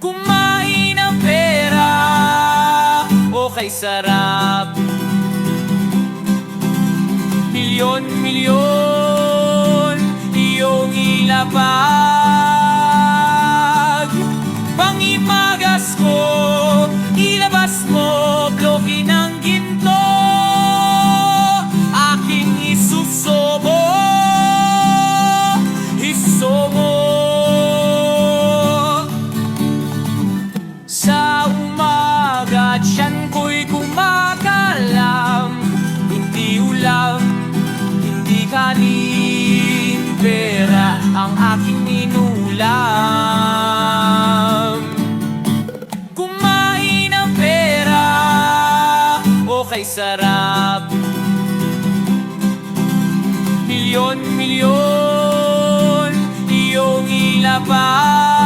Kumain ng pera o kay sarap. Milyon-milyon iyong ilapag. Pangimagas ko, ilabas mo, bloke ng ginto. Aking isusobo, isomo. Sa umaga, tiyan ko'y kumakalam. Hindi ulam, hindi kanin, pera ang aking inulam. Kumain ng pera o kay sarap. Milyon-milyon iyong ilapag.